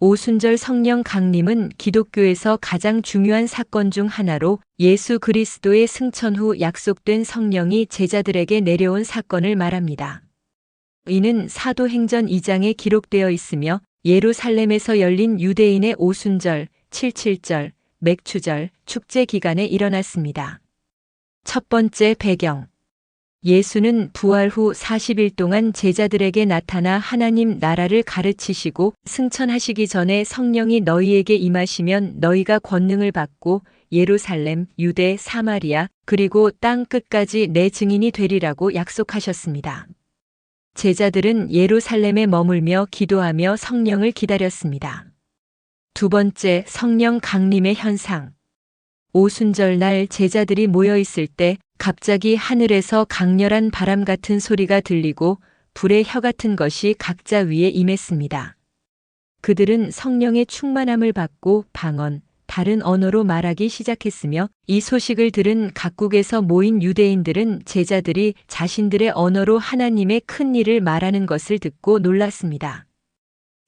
오순절 성령 강림은 기독교에서 가장 중요한 사건 중 하나로 예수 그리스도의 승천 후 약속된 성령이 제자들에게 내려온 사건을 말합니다. 이는 사도행전 2장에 기록되어 있으며 예루살렘에서 열린 유대인의 오순절, 칠칠절, 맥추절 축제 기간에 일어났습니다. 첫 번째 배경. 예수는 부활 후 40일 동안 제자들에게 나타나 하나님 나라를 가르치시고 승천하시기 전에 성령이 너희에게 임하시면 너희가 권능을 받고 예루살렘, 유대, 사마리아, 그리고 땅 끝까지 내 증인이 되리라고 약속하셨습니다. 제자들은 예루살렘에 머물며 기도하며 성령을 기다렸습니다. 두 번째, 성령 강림의 현상. 오순절 날 제자들이 모여 있을 때 갑자기 하늘에서 강렬한 바람 같은 소리가 들리고 불의 혀 같은 것이 각자 위에 임했습니다. 그들은 성령의 충만함을 받고 방언, 다른 언어로 말하기 시작했으며 이 소식을 들은 각국에서 모인 유대인들은 제자들이 자신들의 언어로 하나님의 큰 일을 말하는 것을 듣고 놀랐습니다.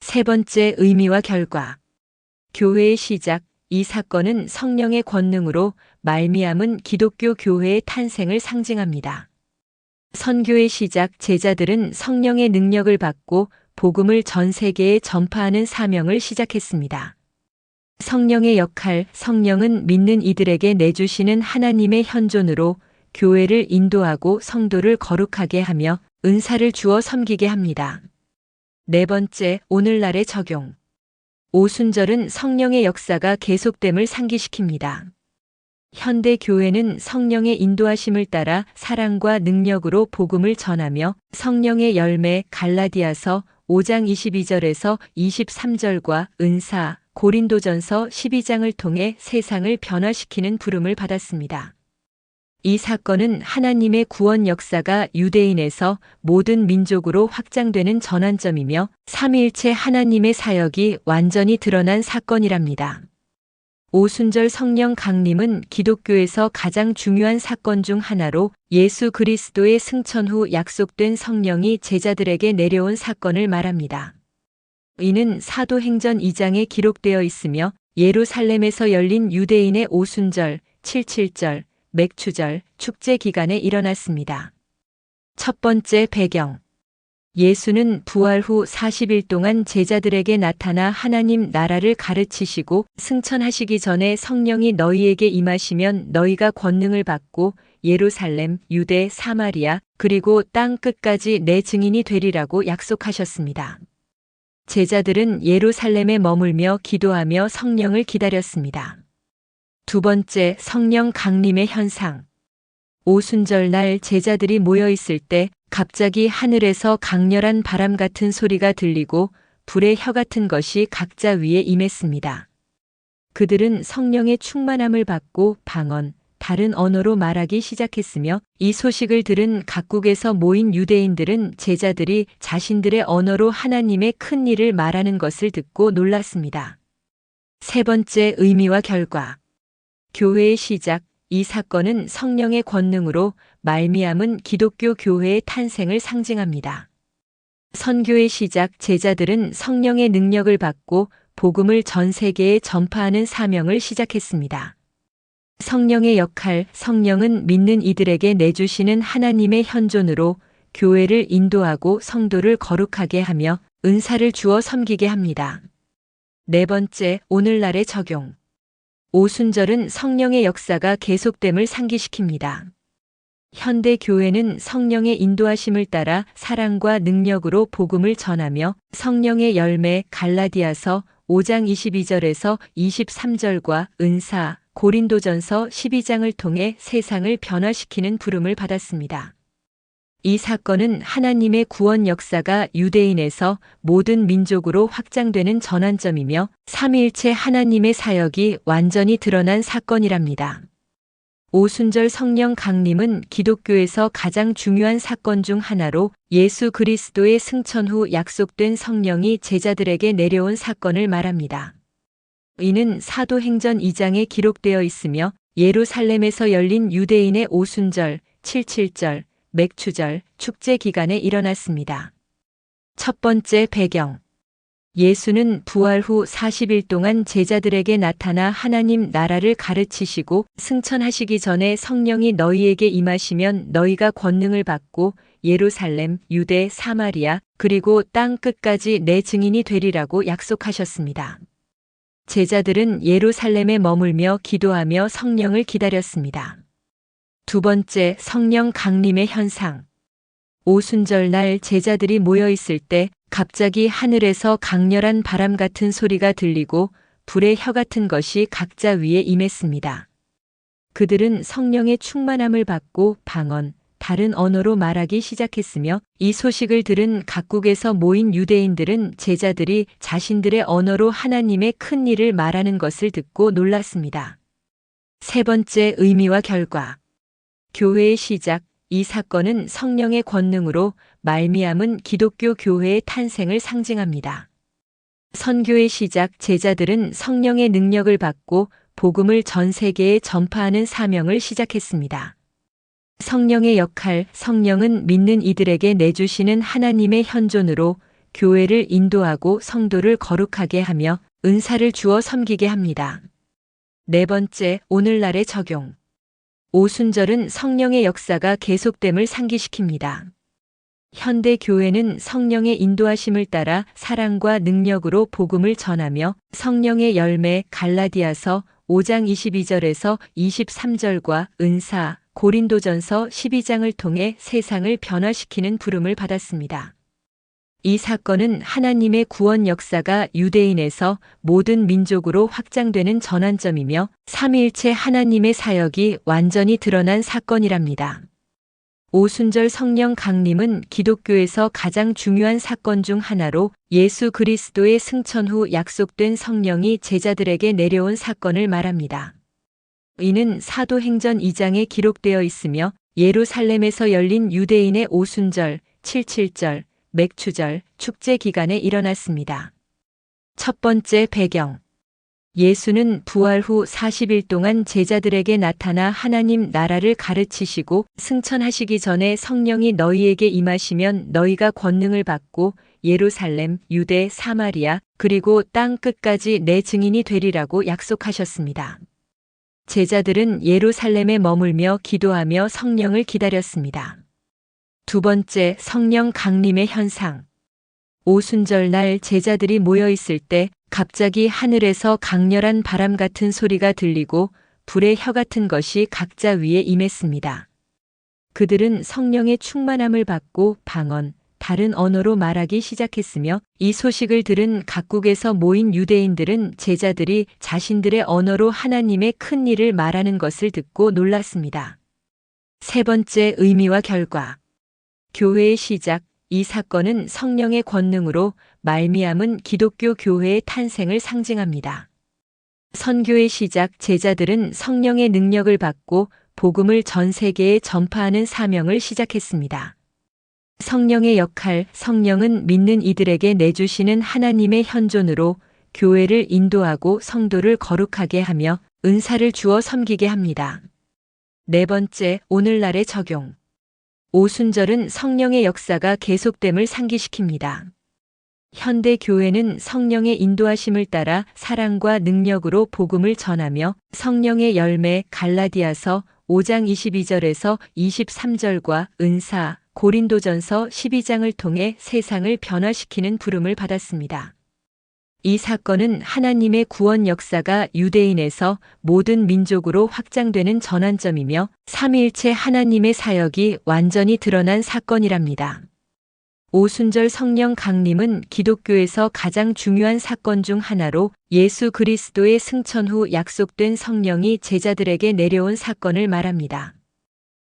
세 번째, 의미와 결과. 교회의 시작. 이 사건은 성령의 권능으로 말미암은 기독교 교회의 탄생을 상징합니다. 선교의 시작. 제자들은 성령의 능력을 받고 복음을 전 세계에 전파하는 사명을 시작했습니다. 성령의 역할. 성령은 믿는 이들에게 내주시는 하나님의 현존으로 교회를 인도하고 성도를 거룩하게 하며 은사를 주어 섬기게 합니다. 네 번째, 오늘날의 적용. 오순절은 성령의 역사가 계속됨을 상기시킵니다. 현대 교회는 성령의 인도하심을 따라 사랑과 능력으로 복음을 전하며 성령의 열매 갈라디아서 5장 22절에서 23절과 은사 고린도전서 12장을 통해 세상을 변화시키는 부름을 받았습니다. 이 사건은 하나님의 구원 역사가 유대인에서 모든 민족으로 확장되는 전환점이며 삼위일체 하나님의 사역이 완전히 드러난 사건이랍니다. 오순절 성령 강림은 기독교에서 가장 중요한 사건 중 하나로 예수 그리스도의 승천 후 약속된 성령이 제자들에게 내려온 사건을 말합니다. 이는 사도행전 2장에 기록되어 있으며 예루살렘에서 열린 유대인의 오순절, 칠칠절, 맥추절 축제 기간에 일어났습니다. 첫 번째 배경. 예수는 부활 후 40일 동안 제자들에게 나타나 하나님 나라를 가르치시고 승천하시기 전에 성령이 너희에게 임하시면 너희가 권능을 받고 예루살렘, 유대, 사마리아, 그리고 땅 끝까지 내 증인이 되리라고 약속하셨습니다. 제자들은 예루살렘에 머물며 기도하며 성령을 기다렸습니다. 두 번째, 성령 강림의 현상. 오순절 날 제자들이 모여 있을 때 갑자기 하늘에서 강렬한 바람 같은 소리가 들리고 불의 혀 같은 것이 각자 위에 임했습니다. 그들은 성령의 충만함을 받고 방언, 다른 언어로 말하기 시작했으며 이 소식을 들은 각국에서 모인 유대인들은 제자들이 자신들의 언어로 하나님의 큰 일을 말하는 것을 듣고 놀랐습니다. 세 번째, 의미와 결과. 교회의 시작. 이 사건은 성령의 권능으로 말미암은 기독교 교회의 탄생을 상징합니다. 선교의 시작. 제자들은 성령의 능력을 받고 복음을 전 세계에 전파하는 사명을 시작했습니다. 성령의 역할. 성령은 믿는 이들에게 내주시는 하나님의 현존으로 교회를 인도하고 성도를 거룩하게 하며 은사를 주어 섬기게 합니다. 네 번째, 오늘날의 적용. 오순절은 성령의 역사가 계속됨을 상기시킵니다. 현대 교회는 성령의 인도하심을 따라 사랑과 능력으로 복음을 전하며 성령의 열매 갈라디아서 5장 22절에서 23절과 은사 고린도전서 12장을 통해 세상을 변화시키는 부름을 받았습니다. 이 사건은 하나님의 구원 역사가 유대인에서 모든 민족으로 확장되는 전환점이며 삼위일체 하나님의 사역이 완전히 드러난 사건이랍니다. 오순절 성령 강림은 기독교에서 가장 중요한 사건 중 하나로 예수 그리스도의 승천 후 약속된 성령이 제자들에게 내려온 사건을 말합니다. 이는 사도행전 2장에 기록되어 있으며 예루살렘에서 열린 유대인의 오순절, 칠칠절, 맥추절 축제 기간에 일어났습니다. 첫 번째 배경. 예수는 부활 후 40일 동안 제자들에게 나타나 하나님 나라를 가르치시고 승천하시기 전에 성령이 너희에게 임하시면 너희가 권능을 받고 예루살렘, 유대, 사마리아, 그리고 땅 끝까지 내 증인이 되리라고 약속하셨습니다. 제자들은 예루살렘에 머물며 기도하며 성령을 기다렸습니다. 두 번째, 성령 강림의 현상. 오순절 날 제자들이 모여 있을 때 갑자기 하늘에서 강렬한 바람 같은 소리가 들리고 불의 혀 같은 것이 각자 위에 임했습니다. 그들은 성령의 충만함을 받고 방언, 다른 언어로 말하기 시작했으며 이 소식을 들은 각국에서 모인 유대인들은 제자들이 자신들의 언어로 하나님의 큰 일을 말하는 것을 듣고 놀랐습니다. 세 번째, 의미와 결과. 교회의 시작. 이 사건은 성령의 권능으로 말미암은 기독교 교회의 탄생을 상징합니다. 선교의 시작. 제자들은 성령의 능력을 받고 복음을 전 세계에 전파하는 사명을 시작했습니다. 성령의 역할. 성령은 믿는 이들에게 내주시는 하나님의 현존으로 교회를 인도하고 성도를 거룩하게 하며 은사를 주어 섬기게 합니다. 네 번째, 오늘날의 적용. 오순절은 성령의 역사가 계속됨을 상기시킵니다. 현대 교회는 성령의 인도하심을 따라 사랑과 능력으로 복음을 전하며 성령의 열매 갈라디아서 5장 22절에서 23절과 은사 고린도전서 12장을 통해 세상을 변화시키는 부름을 받았습니다. 이 사건은 하나님의 구원 역사가 유대인에서 모든 민족으로 확장되는 전환점이며 삼위일체 하나님의 사역이 완전히 드러난 사건이랍니다. 오순절 성령 강림은 기독교에서 가장 중요한 사건 중 하나로 예수 그리스도의 승천 후 약속된 성령이 제자들에게 내려온 사건을 말합니다. 이는 사도행전 2장에 기록되어 있으며 예루살렘에서 열린 유대인의 오순절, 77절, 맥추절, 축제 기간에 일어났습니다. 첫 번째 배경. 예수는 부활 후 40일 동안 제자들에게 나타나 하나님 나라를 가르치시고 승천하시기 전에 성령이 너희에게 임하시면 너희가 권능을 받고 예루살렘, 유대, 사마리아, 그리고 땅 끝까지 내 증인이 되리라고 약속하셨습니다. 제자들은 예루살렘에 머물며 기도하며 성령을 기다렸습니다. 두 번째, 성령 강림의 현상. 오순절 날 제자들이 모여 있을 때 갑자기 하늘에서 강렬한 바람 같은 소리가 들리고 불의 혀 같은 것이 각자 위에 임했습니다. 그들은 성령의 충만함을 받고 방언, 다른 언어로 말하기 시작했으며 이 소식을 들은 각국에서 모인 유대인들은 제자들이 자신들의 언어로 하나님의 큰 일을 말하는 것을 듣고 놀랐습니다. 세 번째, 의미와 결과. 교회의 시작. 이 사건은 성령의 권능으로 말미암은 기독교 교회의 탄생을 상징합니다. 선교의 시작. 제자들은 성령의 능력을 받고 복음을 전 세계에 전파하는 사명을 시작했습니다. 성령의 역할. 성령은 믿는 이들에게 내주시는 하나님의 현존으로 교회를 인도하고 성도를 거룩하게 하며 은사를 주어 섬기게 합니다. 네 번째, 오늘날의 적용. 오순절은 성령의 역사가 계속됨을 상기시킵니다. 현대 교회는 성령의 인도하심을 따라 사랑과 능력으로 복음을 전하며 성령의 열매 갈라디아서 5장 22절에서 23절과 은사 고린도전서 12장을 통해 세상을 변화시키는 부름을 받았습니다. 이 사건은 하나님의 구원 역사가 유대인에서 모든 민족으로 확장되는 전환점이며 삼위일체 하나님의 사역이 완전히 드러난 사건이랍니다. 오순절 성령 강림은 기독교에서 가장 중요한 사건 중 하나로 예수 그리스도의 승천 후 약속된 성령이 제자들에게 내려온 사건을 말합니다.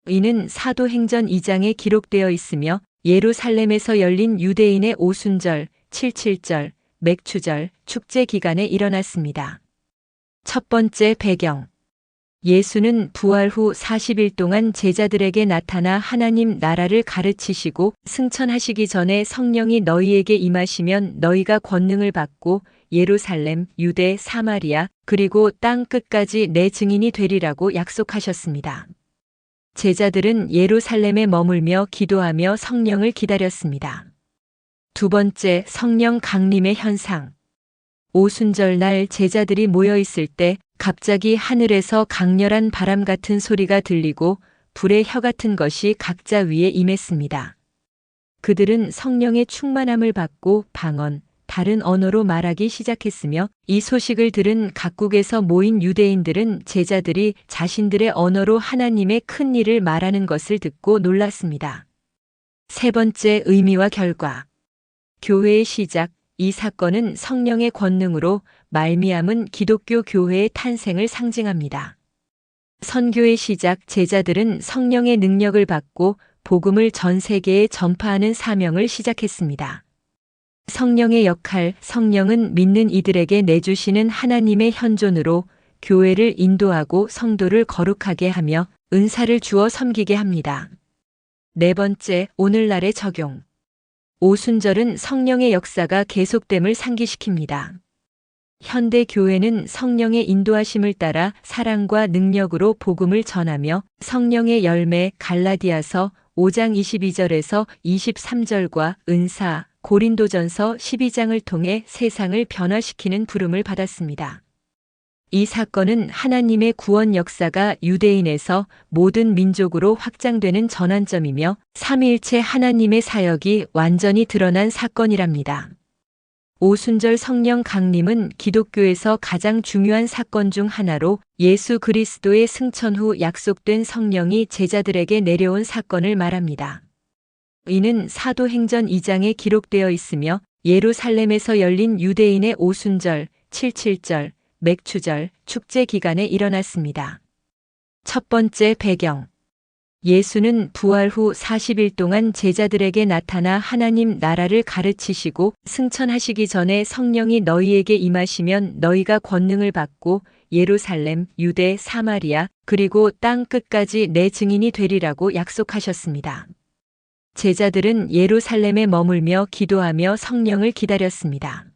이는 사도행전 2장에 기록되어 있으며 예루살렘에서 열린 유대인의 오순절, 77절, 맥추절, 축제 기간에 일어났습니다. 첫 번째 배경. 예수는 부활 후 40일 동안 제자들에게 나타나 하나님 나라를 가르치시고 승천하시기 전에 성령이 너희에게 임하시면 너희가 권능을 받고 예루살렘, 유대, 사마리아, 그리고 땅 끝까지 내 증인이 되리라고 약속하셨습니다. 제자들은 예루살렘에 머물며 기도하며 성령을 기다렸습니다. 두 번째, 성령 강림의 현상. 오순절 날 제자들이 모여 있을 때 갑자기 하늘에서 강렬한 바람 같은 소리가 들리고 불의 혀 같은 것이 각자 위에 임했습니다. 그들은 성령의 충만함을 받고 방언, 다른 언어로 말하기 시작했으며 이 소식을 들은 각국에서 모인 유대인들은 제자들이 자신들의 언어로 하나님의 큰 일을 말하는 것을 듣고 놀랐습니다. 세 번째, 의미와 결과. 교회의 시작. 이 사건은 성령의 권능으로 말미암은 기독교 교회의 탄생을 상징합니다. 선교의 시작. 제자들은 성령의 능력을 받고 복음을 전 세계에 전파하는 사명을 시작했습니다. 성령의 역할. 성령은 믿는 이들에게 내주시는 하나님의 현존으로 교회를 인도하고 성도를 거룩하게 하며 은사를 주어 섬기게 합니다. 네 번째, 오늘날의 적용. 오순절은 성령의 역사가 계속됨을 상기시킵니다. 현대 교회는 성령의 인도하심을 따라 사랑과 능력으로 복음을 전하며 성령의 열매 갈라디아서 5장 22절에서 23절과 은사 고린도전서 12장을 통해 세상을 변화시키는 부름을 받았습니다. 이 사건은 하나님의 구원 역사가 유대인에서 모든 민족으로 확장되는 전환점이며 삼위일체 하나님의 사역이 완전히 드러난 사건이랍니다. 오순절 성령 강림은 기독교에서 가장 중요한 사건 중 하나로 예수 그리스도의 승천 후 약속된 성령이 제자들에게 내려온 사건을 말합니다. 이는 사도행전 2장에 기록되어 있으며 예루살렘에서 열린 유대인의 오순절, 77절, 맥추절, 축제 기간에 일어났습니다. 첫 번째 배경. 예수는 부활 후 40일 동안 제자들에게 나타나 하나님 나라를 가르치시고 승천하시기 전에 성령이 너희에게 임하시면 너희가 권능을 받고 예루살렘, 유대, 사마리아, 그리고 땅 끝까지 내 증인이 되리라고 약속하셨습니다. 제자들은 예루살렘에 머물며 기도하며 성령을 기다렸습니다.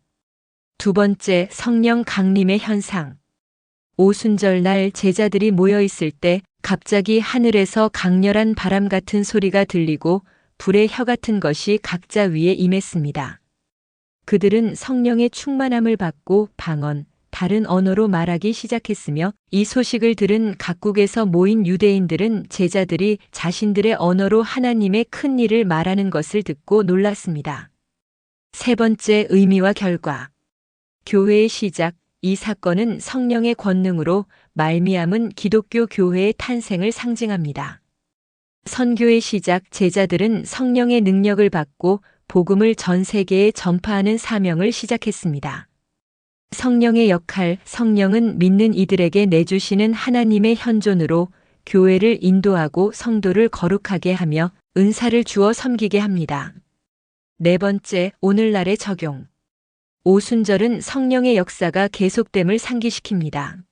두 번째, 성령 강림의 현상. 오순절 날 제자들이 모여 있을 때 갑자기 하늘에서 강렬한 바람 같은 소리가 들리고 불의 혀 같은 것이 각자 위에 임했습니다. 그들은 성령의 충만함을 받고 방언, 다른 언어로 말하기 시작했으며 이 소식을 들은 각국에서 모인 유대인들은 제자들이 자신들의 언어로 하나님의 큰 일을 말하는 것을 듣고 놀랐습니다. 세 번째, 의미와 결과. 교회의 시작. 이 사건은 성령의 권능으로 말미암은 기독교 교회의 탄생을 상징합니다. 선교의 시작. 제자들은 성령의 능력을 받고 복음을 전 세계에 전파하는 사명을 시작했습니다. 성령의 역할. 성령은 믿는 이들에게 내주시는 하나님의 현존으로 교회를 인도하고 성도를 거룩하게 하며 은사를 주어 섬기게 합니다. 네 번째, 오늘날의 적용. 오순절은 성령의 역사가 계속됨을 상기시킵니다.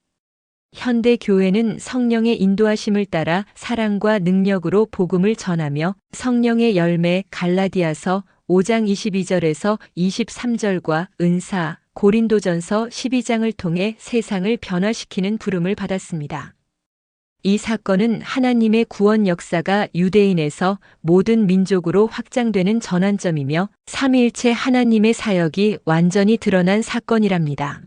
현대 교회는 성령의 인도하심을 따라 사랑과 능력으로 복음을 전하며 성령의 열매 갈라디아서 5장 22절에서 23절과 은사 고린도전서 12장을 통해 세상을 변화시키는 부름을 받았습니다. 이 사건은 하나님의 구원 역사가 유대인에서 모든 민족으로 확장되는 전환점이며 삼위일체 하나님의 사역이 완전히 드러난 사건이랍니다.